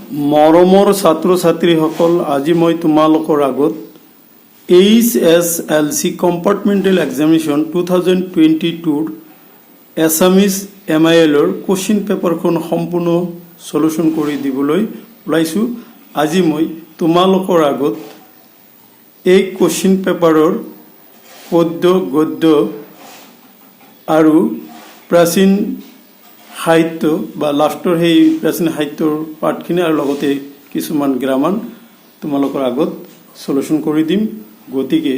মৰমৰ ছাত্ৰ ছাত্ৰীসকল, আজি মই তোমালোকৰ আগত HSLC কম্পাৰ্টমেণ্টেল এক্সামিনেশ্যন 2022 এছামিজ MIL-ৰ কুৱেশ্যন পেপাৰখন সম্পূৰ্ণ সলিউশ্যন কৰি দিবলৈ ওলাইছোঁ। আজি মই তোমালোকৰ আগত এই কুৱেশ্যন পেপাৰৰ পদ্য গদ্য আৰু প্ৰাচীন সাহিত্য বা লাষ্টৰ সেই প্ৰাচীন সাহিত্যৰ পাঠখিনি আৰু লগতে কিছুমান গ্ৰামাৰ তোমালোকৰ আগত সলিউশ্যন কৰি দিম। গতিকে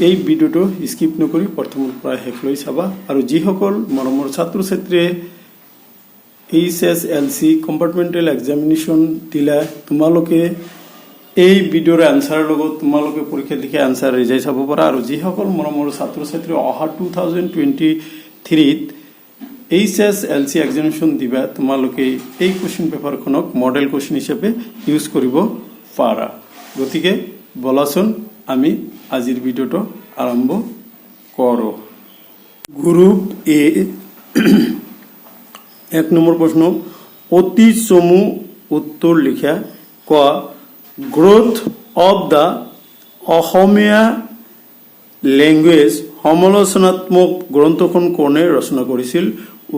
এই ভিডিঅ'টো স্কিপ নকৰি প্ৰথমৰ পৰা শেষলৈ চাবা। আৰু যিসকল মৰমৰ ছাত্ৰ ছাত্ৰীয়ে HSLC কম্পাৰ্টমেণ্টেল এক্সামিনেশ্যন দিলা, তোমালোকে এই ভিডিঅ'ৰ এনচাৰৰ লগত তোমালোকে পৰীক্ষাত লিখা এনচাৰ ৰিজাই চাব পাৰা। আৰু যিসকল মৰমৰ ছাত্ৰ ছাত্ৰী অহা 2023ত HSLC এক্সামিনেশ্যন দিবা, তোমালোকে এই কুৱেশ্যন পেপাৰখনক মডেল কুৱেশ্যন হিচাপে ইউজ কৰিব পাৰা। গতিকে বলাচোন আমি আজিৰ ভিডিঅ'টো আৰম্ভ কৰোঁ। গ্ৰুপ এ 1 নম্বৰ প্ৰশ্ন, অতি চমু উত্তৰ লিখা। ক, growth of the Assamese language সমালোচনাত্মক গ্ৰন্থখন কোনে ৰচনা কৰিছিল?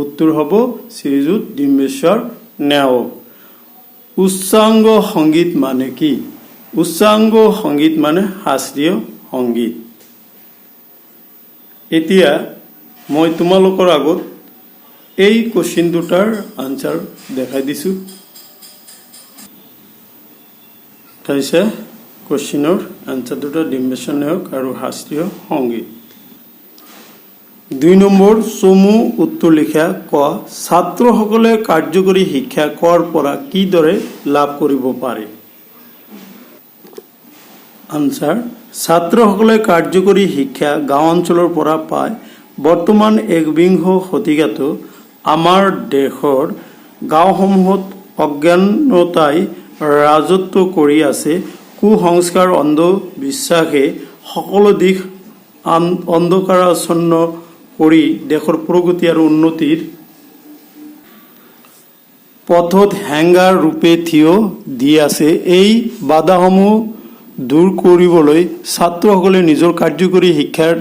উত্তৰ হ'ব শ্ৰীযুত ডিম্বেশ্বৰ নেওগ। উচ্চাংগ সংগীত মানে কি? উচ্চাংগ সংগীত মানে শাস্ত্ৰীয় সংগীত। এতিয়া মই তোমালোকৰ আগত এই কুৱেশ্যন দুটাৰ আনচাৰ দেখাই দিছোঁ। হৈছে কুৱেশ্যনৰ আনচাৰ দুটা ডিম্বেশ্বৰ নেওগ আৰু শাস্ত্ৰীয় সংগীত। 2 নম্বৰ চমু উত্তৰ লিখা। ক, ছাত্ৰসকলে কাৰ্যকৰী শিক্ষা কৰ পৰা কিদৰে লাভ কৰিব পাৰে? আনচাৰ, ছাত্ৰসকলে কাৰ্যকৰী শিক্ষা গাঁও অঞ্চলৰ পৰা পায়। বৰ্তমান 21 শতিকাতো আমাৰ দেশৰ গাঁওসমূহত অজ্ঞানতাই ৰাজত্ব কৰি আছে। কুসংস্কাৰ অন্ধবিশ্বাসে সকলো দিশ অন্ধকাৰাচ্ছন্ন কৰি দেশৰ প্ৰগতি আৰু উন্নতিৰ পথত হেংগাৰ ৰূপে থিয় দি আছে। এই বাধাসমূহ দূৰ কৰিবলৈ ছাত্ৰসকলে নিজৰ কাৰ্যকৰী শিক্ষাৰ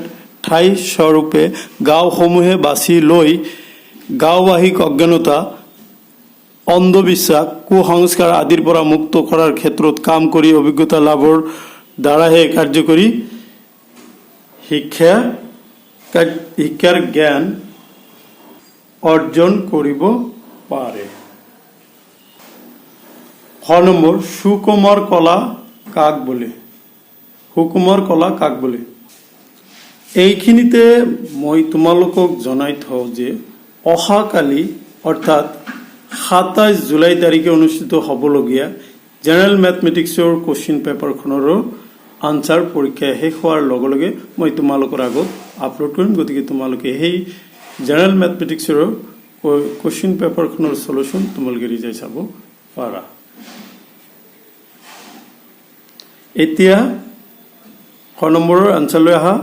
ঠাই স্বৰূপে গাঁওসমূহে বাছি লৈ গাঁওবাসীক অজ্ঞানতা, অন্ধবিশ্বাস, কুসংস্কাৰ আদিৰ পৰা মুক্ত কৰাৰ ক্ষেত্ৰত কাম কৰি অভিজ্ঞতা লাভৰ দ্বাৰাহে কাৰ্যকৰী শিক্ষাৰ জ্ঞান অৰ্জন কৰিব পাৰে। 6 নম্বৰ সুকুমাৰ কলা কাক বোলে? সুকুমাৰ কলা কাক বোলে? এইখিনিতে মই তোমালোকক জনাই থওঁ যে অহাকালি অৰ্থাৎ 27 জুলাই তাৰিখে অনুষ্ঠিত হ'বলগীয়া জেনেৰেল মেথমেটিক্সৰ কুৱেশ্যন পেপাৰখনৰো আনচাৰ পৰীক্ষা শেষ হোৱাৰ লগে লগে মই তোমালোকৰ আগত আপলোড কৰিম। গতিকে তোমালোকে সেই জেনেৰেল মেথমেটিক্সৰ কুৱেশ্যন পেপাৰখনৰ সলিউশ্যন তোমালোকে ৰিজাই চাব পাৰা। এতিয়া 6 নম্বৰৰ আনচাৰলৈ আহা।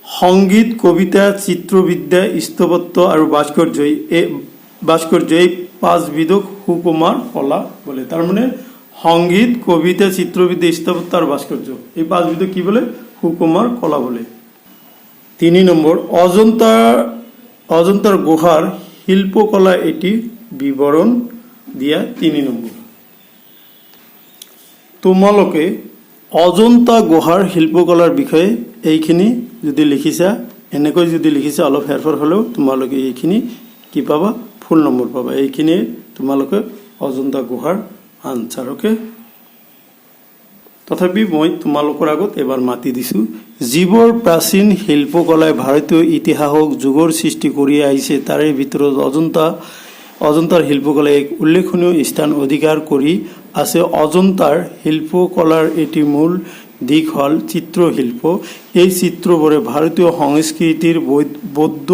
সংগীত, কবিতা, চিত্ৰবিদ্যা, স্থপত্য আৰু ভাস্কৰ্য এই 5 বিধক সুকুমাৰ কলা বোলে। তাৰমানে সংগীত, কবিতা, চিত্ৰবিদ্যা, স্থপত্য আৰু ভাস্কৰ্য এই 5 বিধক কি বোলে? সুকুমাৰ কলা বোলে। 3 নম্বৰ অজন্তাৰ গুহাৰ শিল্পকলা এটি বিৱৰণ দিয়া। 3 নম্বৰ, তোমালোকে অজন্তা গুহাৰ শিল্পকলাৰ বিষয়ে এইখিনি যদি লিখিছা, এনেকৈ যদি লিখিছা, অলপ হেৰফেৰ হ'লেও তোমালোকে এইখিনি কি পাবা? ফুল নম্বৰ পাবা। এইখিনিয়ে তোমালোকে অজন্তা গুহাৰ আনচাৰ। অ'কে, তথাপি মই তোমালোকৰ আগত এবাৰ মাতি দিছোঁ। যিবোৰ প্ৰাচীন শিল্পকলাই ভাৰতীয় ইতিহাসক যুগৰ সৃষ্টি কৰি আহিছে, তাৰে ভিতৰত অজন্তাৰ শিল্পকলাই এক উল্লেখনীয় স্থান অধিকাৰ কৰি আছে। অজন্তাৰ শিল্পকলাৰ এটি মূল দিশ হ'ল চিত্ৰশিল্প। এই চিত্ৰবোৰে ভাৰতীয় সংস্কৃতিৰ বৌদ্ধ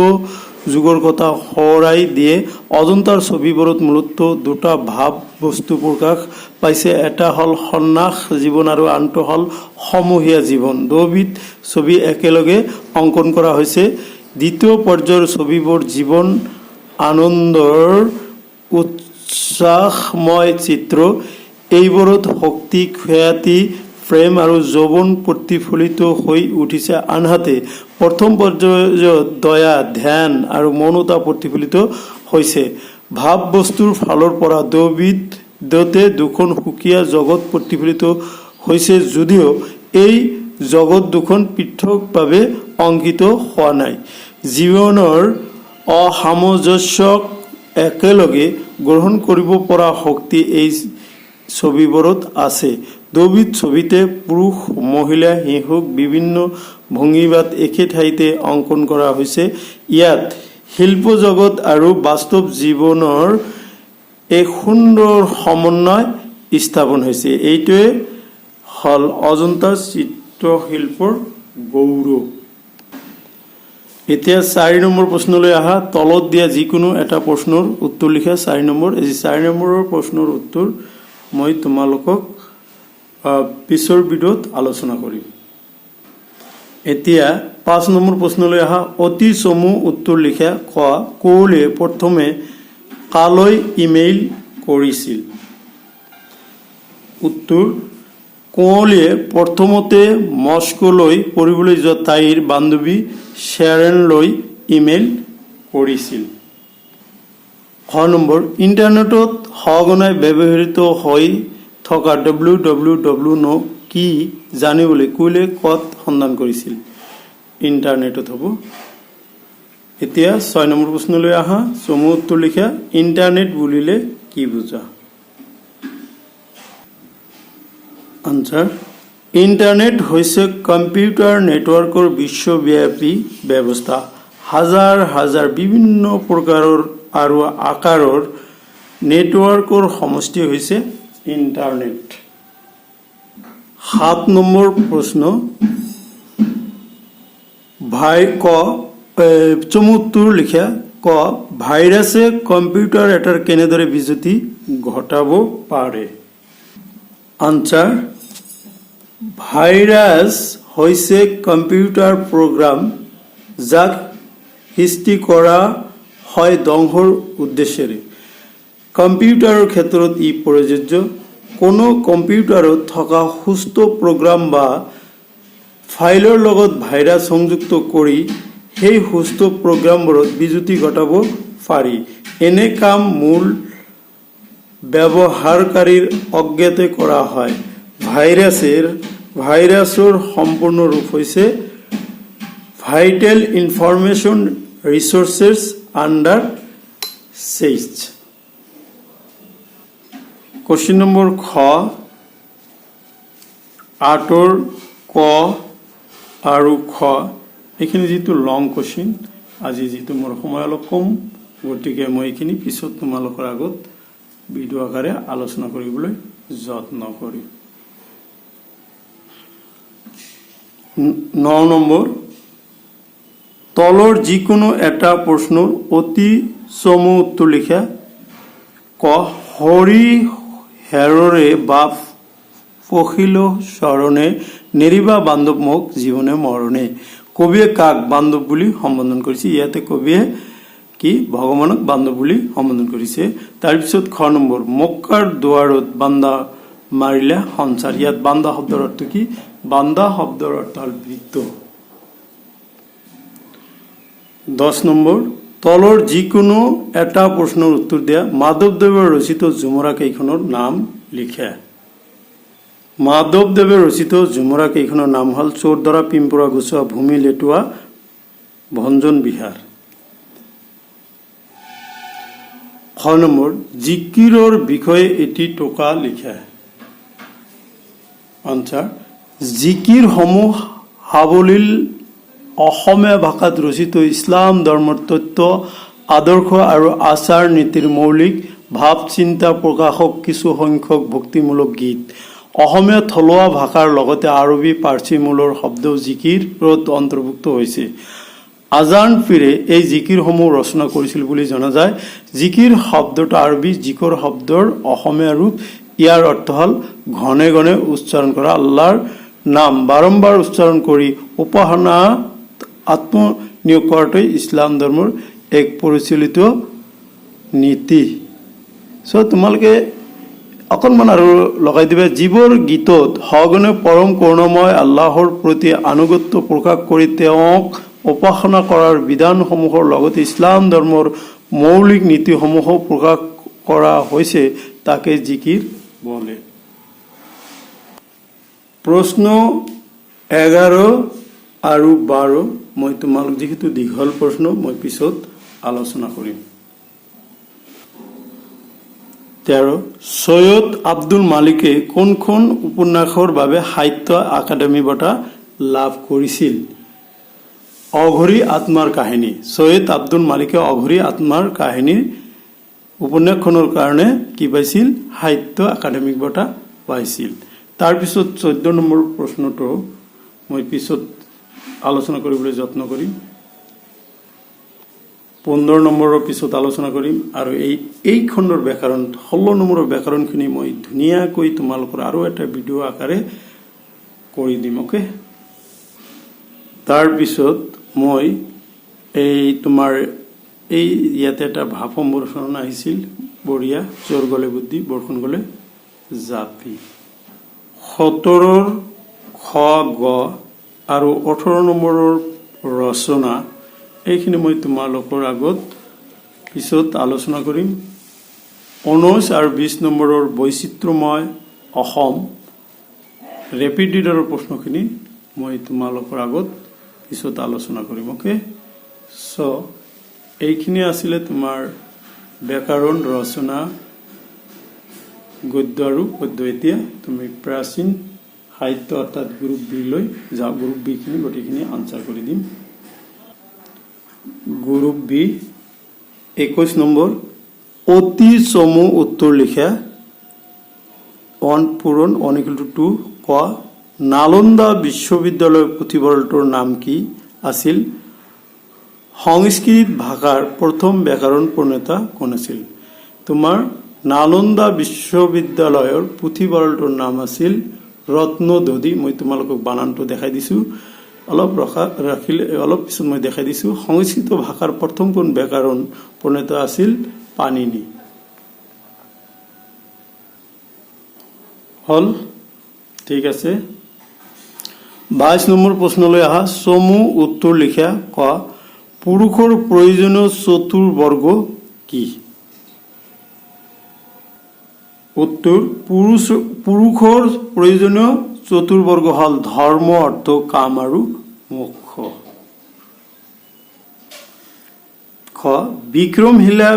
যুগৰ কথা সোঁৱৰাই দিয়ে। অজন্তাৰ ছবিবোৰত মূলতঃ 2টা ভাৱ বস্তু প্ৰকাশ পাইছে। এটা হ'ল সন্ন্যাস জীৱন আৰু আনটো হ'ল সমূহীয়া জীৱন। 2বিধ ছবি একেলগে অংকন কৰা হৈছে। দ্বিতীয় পৰ্যায়ৰ ছবিবোৰ জীৱন আনন্দৰ উৎস উৎসাহময় চিত্ৰ এইবোৰত শক্তি খ্যাতি প্ৰেম আৰু যৌৱন প্ৰতিফলিত হৈ উঠিছে আনহাতে প্ৰথম পৰ্যায়ত দয়া ধ্যান আৰু মৌনতা প্ৰতিফলিত হৈছে ভাৱ বস্তুৰ ফালৰ পৰা দ্বৈবিধ্যতে দুখন সুকীয়া জগত প্ৰতিফলিত হৈছে যদিও এই জগত দুখন পৃথকভাৱে অংকিত হোৱা নাই জীৱনৰ অসামঞ্জস্যক একেলগে গ্ৰহণ কৰিব পৰা শক্তি এই ছবিবোৰত আছে দ্বৈবিক ছবিতে পুৰুষ মহিলা শিশুক বিভিন্ন ভংগীমাত একে ঠাইতে অংকন কৰা হৈছে ইয়াত শিল্প জগত আৰু বাস্তৱ জীৱনৰ এক সুন্দৰ সমন্বয় স্থাপন হৈছে এইটোৱে হল অজন্তা চিত্ৰশিল্পৰ গৌৰৱ এতিয়া 4 নম্বৰ প্ৰশ্নলৈ আহা তলত দিয়া যিকোনো এটা প্ৰশ্নৰ উত্তৰ লিখা 4 নম্বৰ এই 4 নম্বৰৰ প্ৰশ্নৰ উত্তৰ মই তোমালোকক পিছৰ ভিডিঅ'ত আলোচনা কৰিম এতিয়া 5 নম্বৰ প্ৰশ্নলৈ আহা অতি চমু উত্তৰ লিখা কোহলিয়ে প্ৰথমে কালৈ ইমেইল কৰিছিল উত্তৰ কোহলিয়ে প্ৰথমতে মস্কোলৈ পঢ়িবলৈ যোৱা তাইৰ বান্ধৱী শ্বেৰনলৈ ইমেইল কৰিছিল খ নম্বৰ ইণ্টাৰনেটত সঘনাই ব্যৱহৃত হৈ থকা www কি জানিবলৈ কোহলিয়ে ক'ত সন্ধান কৰিছিল ইণ্টাৰনেটত হ'ব এতিয়া 6 নম্বৰ প্ৰশ্নলৈ আহা চমু উত্তৰ লিখা ইণ্টাৰনেট বুলিলে কি বুজা আনসাৰ ইণ্টাৰনেট হৈছে কম্পিউটাৰ নেটৱৰ্কৰ বিশ্বব্যাপী ব্যৱস্থা হাজাৰ হাজাৰ বিভিন্ন প্ৰকাৰৰ আৰু আকাৰৰ নেটৱৰ্কৰ সমষ্টি হৈছে ইণ্টাৰনেট 7 নম্বৰ প্ৰশ্ন চমু উত্তৰ লিখা ভাইৰাছে কম্পিউটাৰ এটাৰ কেনেদৰে বিজুতি ঘটাব পাৰে আনসাৰ ভাইৰাছ হৈছে কম্পিউটাৰ প্ৰগ্ৰাম যাক সৃষ্টি কৰা হয় ধ্বংসৰ উদ্দেশ্যেৰে কম্পিউটাৰৰ ক্ষেত্ৰত ই প্ৰযোজ্য কোনো কম্পিউটাৰত থকা সুস্থ প্ৰগ্ৰাম বা ফাইলৰ লগত ভাইৰাছ সংযুক্ত কৰি সেই সুস্থ প্ৰগ্ৰামবোৰত বিজুতি ঘটাব পাৰি এনে কাম মূল ব্যৱহাৰকাৰীৰ অজ্ঞাতে কৰা হয় ভাইৰাছৰ সম্পূৰ্ণ ৰূপ হৈছে vital information resources under chase question number খ 8ৰ ক আৰু খ এইখিনি যিটো লং কোশ্চিন আজি যিটো মোৰ সময় অলপ কম গতিকে মই এইখিনি পিছত তোমালোকৰ আগত ভিডিঅ' আকাৰে আলোচনা কৰিবলৈ যত্ন কৰিম 9 নম্বৰ তলৰ যিকোনো এটা প্ৰশ্নৰ অতি চমু উত্তৰ লিখা হৰি হেৰৰে বাপ পখিল চৰণে নেৰিবা বান্ধৱ মোক জীৱনে মৰণে কবিয়ে কাক বান্ধৱ বুলি সম্বোধন কৰিছে ইয়াতে কবিয়ে কি ভগৱানক বান্ধৱ বুলি সম্বোধন কৰিছে তাৰপিছত খ নম্বৰ মক্কাৰ দুৱাৰত বান্দা মাৰিলে সংসাৰ ইয়াত বান্দা শব্দৰ অৰ্থ কি বান্দা শব্দৰ অৰ্থ হ'ল বৃত্ত 10 নম্বৰ তলৰ যিকোনো এটা প্ৰশ্নৰ উত্তৰ দিয়া মাধৱদেৱৰ ৰচিত ঝুমৰা কেইখনৰ নাম লিখা মাধৱদেৱে ৰচিত ঝুমৰা কেইখনৰ নাম হ'ল চোৰদৰা পিম্পুৰা গুচোৱা ভূমি লেটুৱা ভঞ্জন বিহাৰ খ নম্বৰ জিকিৰৰ বিষয়ে এটি টোকা লিখা আনসাৰ জিকিৰ সমূহ সাৱলীল অসমীয়া ভাষাত ৰচিত ইছলাম ধৰ্মৰ তত্ত্ব আদৰ্শ আৰু আচাৰ নীতিৰ মৌলিক ভাৱ চিন্তা প্ৰকাশক কিছু সংখ্যক ভক্তিমূলক গীত অসমীয়া থলুৱা ভাষাৰ লগতে আৰবী পাৰ্চী মূলৰ শব্দ জিকিৰত অন্তৰ্ভুক্ত হৈছে আজান পীৰে এই জিকিৰসমূহ ৰচনা কৰিছিল বুলি জনা যায় জিকিৰ শব্দটো আৰবী জিকৰ শব্দৰ অসমীয়া ৰূপ ইয়াৰ অৰ্থ হ'ল ঘনে ঘনে উচ্চাৰণ কৰা আল্লাহৰ নাম বাৰম্বাৰ উচ্চাৰণ কৰি উপাসনা আত্মনিয়োগ কৰাটোই ইছলাম ধৰ্মৰ এক পৰিচালিত নীতি চ' তোমালোকে অকণমান আৰু লগাই দিবা। জীৱৰ গীতত সগুণে পৰম কৰুণাময় আল্লাহৰ প্ৰতি আনুগত্য প্ৰকাশ কৰি তেওঁক উপাসনা কৰাৰ বিধানসমূহৰ লগতে ইছলাম ধৰ্মৰ মৌলিক নীতিসমূহ প্ৰকাশ কৰা হৈছে, তাকে জিকিৰ বলে। প্ৰশ্ন 11 আৰু 12 মই তোমালোক যিহেতু দীঘল প্ৰশ্ন মই পিছত আলোচনা কৰিম। 13 সৈয়দ আব্দুল মালিকে কোনখন উপন্যাসৰ বাবে সাহিত্য একাডেমী বঁটা লাভ কৰিছিল? অঘৰী আত্মাৰ কাহিনী। সৈয়দ আব্দুল মালিকে অঘৰী আত্মাৰ কাহিনীৰ উপন্যাসখনৰ কাৰণে কি পাইছিল? সাহিত্য একাডেমিক বঁটা পাইছিল। তাৰপিছত 14 নম্বৰ প্ৰশ্নটো মই পিছত আলোচনা কৰিবলৈ যত্ন কৰিম। 15 নম্বৰৰ পিছত আলোচনা কৰিম। আৰু এই খণ্ডৰ ব্যাকৰণ 16 নম্বৰৰ ব্যাকৰণখিনি মই ধুনীয়াকৈ তোমালোকৰ আৰু এটা ভিডিঅ' আকাৰে কৰি দিম। অ'কে। তাৰপিছত মই তোমাৰ ইয়াতে এটা ভাৱ সম্প্ৰসাৰণ আহিছিল, বঢ়িয়া। চোৰ গলে বুদ্ধি, বৰষুণ গলে জাপি। 17ৰ খ গ আৰু 18 নম্বৰৰ ৰচনা, এইখিনি মই তোমালোকৰ আগত পিছত আলোচনা কৰিম। 19 আৰু 20 নম্বৰৰ বৈচিত্ৰ্যময় অসম ৰেপিড ৰিডাৰৰ প্ৰশ্নখিনি মই তোমালোকৰ আগত পিছত আলোচনা কৰিম। অ'কে। চ' এইখিনি আছিলে তোমাৰ ব্যাকৰণ, ৰচনা, গদ্য আৰু পদ্য। এতিয়া তুমি প্ৰাচীন সাহিত্য অৰ্থাৎ গ্ৰুপ বি লৈ যাওঁ। গ্ৰুপ বি খিনি গোটেইখিনি আনচাৰ কৰি দিম। গ্ৰুপ বি 21 নম্বৰ অতি চমু উত্তৰ লিখা। 1 পূৰণ 1 = 2 ক নালন্দা বিশ্ববিদ্যালয়ৰ পুথিভঁৰালটোৰ নাম কি আছিল? সংস্কৃত ভাষাৰ প্ৰথম ব্যাকৰণ প্ৰণেতা কোন আছিল? তোমাৰ নালন্দা বিশ্ববিদ্যালয়ৰ পুথিভঁৰালটোৰ নাম আছিল ৰত্নদধি। মই তোমালোকক বানানটো দেখাই দিছো, অলপ ৰাখিলে অলপ পিছত মই দেখাই দিছো। সংস্কৃত ভাষাৰ প্ৰথমখন ব্যাকৰণ প্ৰণেতা আছিল পাণিনি। হল, ঠিক আছে। 22 নম্বৰ প্ৰশ্নলৈ আহা। চমু উত্তৰ লিখা। ক পুৰুষৰ প্ৰয়োজনীয় চতুৰ্বৰ্গ কি? উত্তৰ পুৰুষৰ প্ৰয়োজনীয় চতুৰ্বৰ্গ হল ধৰ্ম, অৰ্থ, কাম আৰু মোক্ষ। খ বিক্ৰমশিলা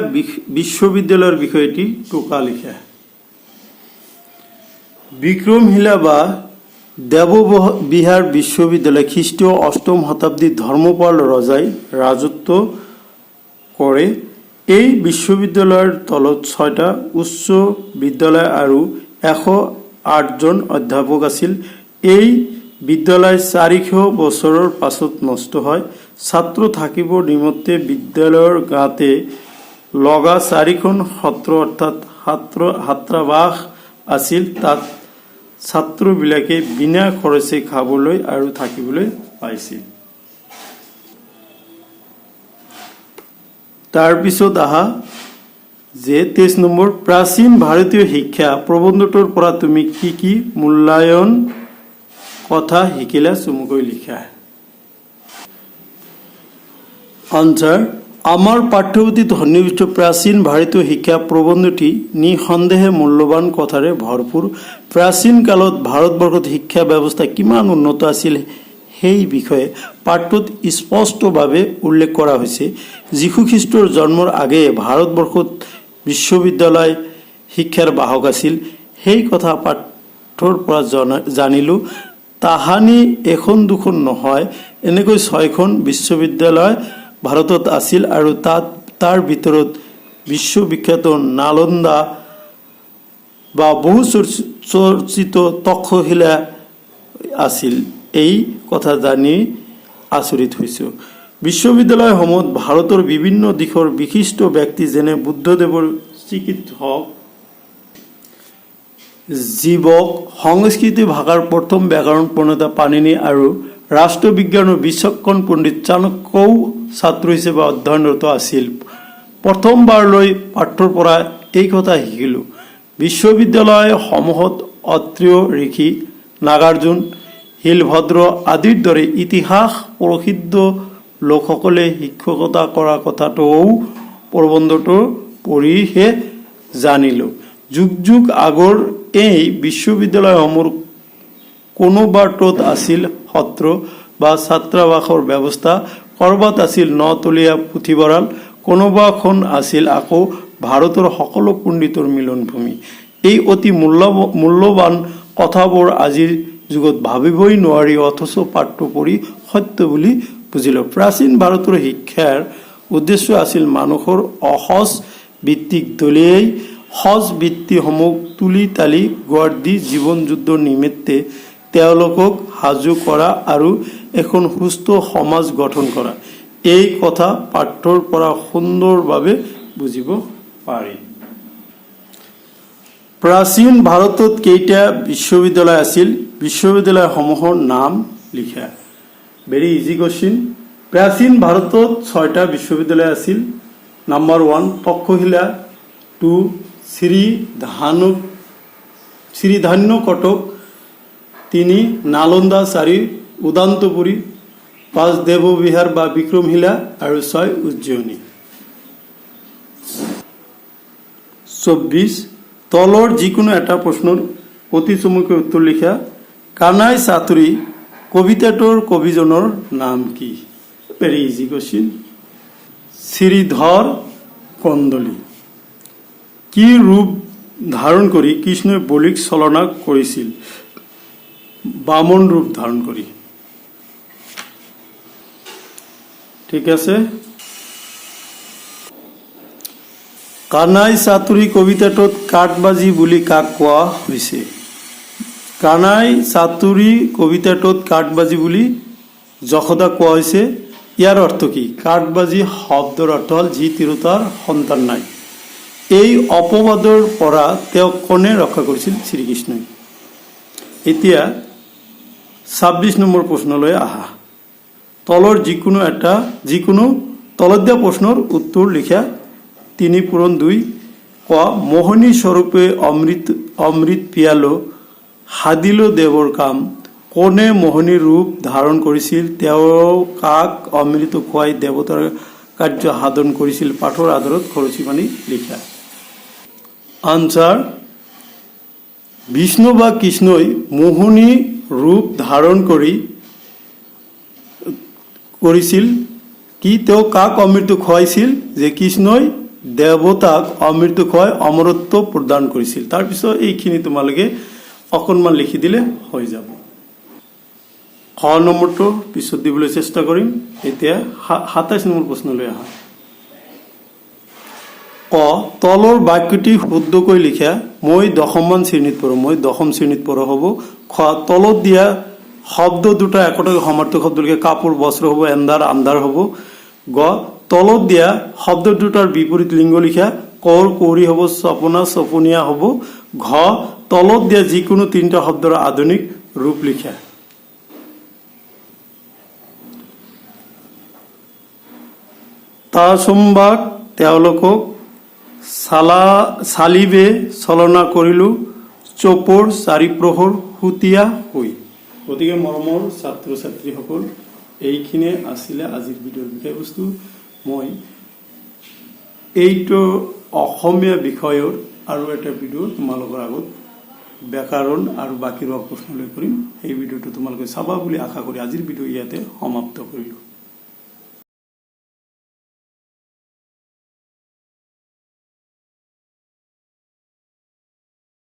বিশ্ববিদ্যালয়ৰ বিষয়টি টোকা লিখা। বিক্ৰমশিলা বা দেৱবিহাৰ বিশ্ববিদ্যালয় খ্ৰীষ্টীয় 8ম শতাব্দীত ধৰ্মপাল ৰজাই ৰাজত্ব কৰে। এই বিশ্ববিদ্যালয়ৰ তলত 6টা উচ্চ বিদ্যালয় আৰু 108 জন অধ্যাপক আছিল। এই বিদ্যালয় 400 বছৰৰ পাছত নষ্ট হয়। ছাত্ৰ থাকিবৰ নিমিত্তে বিদ্যালয়ৰ গাতে লগা 4খন সত্ৰ অৰ্থাৎ ছাত্ৰাবাস আছিল। তাত ছাত্ৰবিলাকে বিনা খৰচে খাবলৈ আৰু থাকিবলৈ পাইছিল। তাৰপিছত আহা যে 23 নম্বৰ প্ৰাচীন ভাৰতীয় শিক্ষা প্ৰবন্ধটোৰ পৰা তুমি কি কি মূল্যায়ন কথা শিকিলা? চমুকৈ লিখা। আনসাৰ আমাৰ পাঠ্যপুথিত সন্নিবিষ্ট প্ৰাচীন ভাৰতীয় শিক্ষা প্ৰবন্ধটি নিঃসন্দেহে মূল্যৱান কথাৰে ভৰপূৰ। প্ৰাচীন কালত ভাৰতবৰ্ষত শিক্ষা ব্যৱস্থা কিমান উন্নত আছিল সেই বিষয়ে পাঠটোত স্পষ্টভাৱে উল্লেখ কৰা হৈছে। যীশু খ্ৰীষ্টৰ জন্মৰ আগে ভাৰতবৰ্ষত বিশ্ববিদ্যালয় শিক্ষাৰ বাহক আছিল। সেই কথা পাঠৰ পৰা জানিলোঁ। তাহানি এখন দুখন নহয়, এনেকৈ 6খন বিশ্ববিদ্যালয় ভাৰতত আছিল আৰু তাৰ ভিতৰত বিশ্ববিখ্যাত নালন্দা বা বহু চৰ্চিত তক্ষশিলা আছিল। এই কথা জানি আচৰিত হৈছোঁ। বিশ্ববিদ্যালয়সমূহত ভাৰতৰ বিভিন্ন দিশৰ বিশিষ্ট ব্যক্তি যেনে বুদ্ধদেৱৰ চিকিৎসক জীৱক, সংস্কৃত ভাষাৰ প্ৰথম ব্যাকৰণ প্ৰণেতা পাণিনি আৰু ৰাষ্ট্ৰবিজ্ঞানৰ বিচক্ষণ পণ্ডিত চাণক্যও ছাত্ৰ হিচাপে অধ্যয়নৰত আছিল। প্ৰথমবাৰলৈ পাঠৰ পৰা এই কথা শিকিলোঁ। বিশ্ববিদ্যালয়সমূহত অত্ৰিয় ঋষি, নাগাৰ্জুন, শিলভদ্ৰ আদিৰ দৰে ইতিহাস প্ৰসিদ্ধ লোকসকলে শিক্ষকতা কৰা কথাটোও প্ৰবন্ধটো পঢ়িহে জানিলোঁ। যুগ যুগ আগৰ এই বিশ্ববিদ্যালয়সমূহৰ কোনোবাটোত আছিল সত্ৰ বা ছাত্ৰাবাসৰ ব্যৱস্থা, ক'ৰবাত আছিল নতলীয়া পুথিভঁৰাল, কোনোবাখন আছিল আকৌ ভাৰতৰ সকলো পণ্ডিতৰ মিলনভূমি। এই অতি মূল্যৱান কথাবোৰ আজিৰ যুগত ভাবিবই নোৱাৰি, অথচ পাঠটো পঢ়ি সত্য বুলি বুজিলোঁ। প্ৰাচীন ভাৰতৰ শিক্ষাৰ উদ্দেশ্য আছিল মানুহৰ অসহজ ভিত্তিক দলিয়াই সহজ বৃত্তিসমূহ তুলি তালি গঢ় দি জীৱন যুদ্ধৰ নিমিত্তে তেওঁলোকক সাজু কৰা আৰু এখন সুস্থ সমাজ গঠন কৰা। এই কথা পাঠৰ পৰা সুন্দৰভাৱে বুজিব পাৰি। প্ৰাচীন ভাৰতত কেইটা বিশ্ববিদ্যালয় আছিল? বিশ্ববিদ্যালয়সমূহৰ নাম লিখা। Very easy question. প্ৰাচীন ভাৰতত 6টা বিশ্ববিদ্যালয় আছিল। নাম্বাৰ 1 তক্ষশিলা, 2 শ্ৰীধান্য কটক, 3 নালন্দা, 4 উদান্তপুৰী, 5 দেৱবিহাৰ বা বিক্ৰমশিলা আৰু 6 উজ্জয়িনী। 24 তলৰ যিকোনো এটা প্ৰশ্নৰ অতি চমুকৈ উত্তৰ লিখা। কানাই চাতুৰী কবিতাটোৰ কবিজনৰ নাম কি? Very easy question. Sridhar Kandali. কি ৰূপ ধাৰণ কৰি কৃষ্ণই বলিক ছলনা কৰিছিল? বামন ৰূপ ধাৰণ কৰি। ঠিক আছে। কানাই চাতুৰী কবিতাটোত কাঠবাজি বুলি কাক কোৱা হৈছে? কানাই চাতুৰী কবিতাটোত কাঠবাজি বুলি যশোদাক কোৱা হৈছে। ইয়াৰ অৰ্থ কি? কাঠবাজি শব্দৰ অৰ্থ হ'ল যি তিৰোতাৰ সন্তান নাই। এই অপবাদৰ পৰা তেওঁক কোনে ৰক্ষা কৰিছিল? শ্ৰীকৃষ্ণই। এতিয়া 26 নম্বৰ প্ৰশ্নলৈ আহা। তলৰ যিকোনো তলত দিয়া প্ৰশ্নৰ উত্তৰ লিখা। 3 পূৰণ 2 ক মোহিনী স্বৰূপে অমৃত পিয়ালো সাধিল দেৱৰ কাম। কোনে মোহিনীৰ ৰূপ ধাৰণ কৰিছিল? তেওঁ কাক অমৃত খুৱাই দেৱতাৰ কাৰ্য সাধন কৰিছিল? পাঠৰ আধাৰত খৰচী বাণী লিখা। আনচাৰ: বিষ্ণু বা কৃষ্ণই মোহিনী ৰূপ ধাৰণ কৰিছিল কি? তেওঁ কাক অমৃত খুৱাইছিল? যে কৃষ্ণই দেৱতাক অমৃত খুৱাই অমৰত্ব প্ৰদান কৰিছিল। তাৰপিছত এইখিনি তোমালোকে অকণমান লিখি দিলে হৈ যাব। খ নম্বৰটো পিছত দিবলৈ চেষ্টা কৰিম। এতিয়া 27 নম্বৰ প্ৰশ্নলৈ আহা। ক তলৰ বাক্যটি শুদ্ধকৈ লিখা। মই 10মান শ্ৰেণীত পঢ়ো। মই 10ম শ্ৰেণীত পঢ়া হ'ব। খ তলত দিয়া শব্দ দুটা একোটাকৈ সমাৰ্থক শব্দ লিখা। কাপোৰ বস্ত্ৰ হ'ব, এন্ধাৰ আন্ধাৰ হ'ব। গ তলত দিয়া শব্দ দুটাৰ বিপৰীত লিংগ লিখা। কৰ কৌৰী হ'ব, সপনা সপনীয়া হ'ব। ঘ তলত দিয়া যিকোনো 3টা শব্দৰ আধুনিক ৰূপ লিখা। তাচম্বাক তেওঁলোকক চালিবে ছলনা কৰিলোঁ, চপৰ চাৰিপ্ৰহৰ সুতীয়া হৈ। গতিকে মৰমৰ ছাত্ৰ ছাত্ৰীসকল, এইখিনিয়ে আছিলে আজিৰ ভিডিঅ'ৰ বিষয়বস্তু। মই এইটো অসমীয়া বিষয়ৰ আৰু এটা ভিডিঅ' তোমালোকৰ আগত ব্যাকৰণ আৰু বাকী প্ৰশ্নলৈ কৰিম। সেই ভিডিঅ'টো তোমালোকে চাবা বুলি আশা কৰি আজিৰ ভিডিঅ' ইয়াতে সমাপ্ত কৰিলোঁ।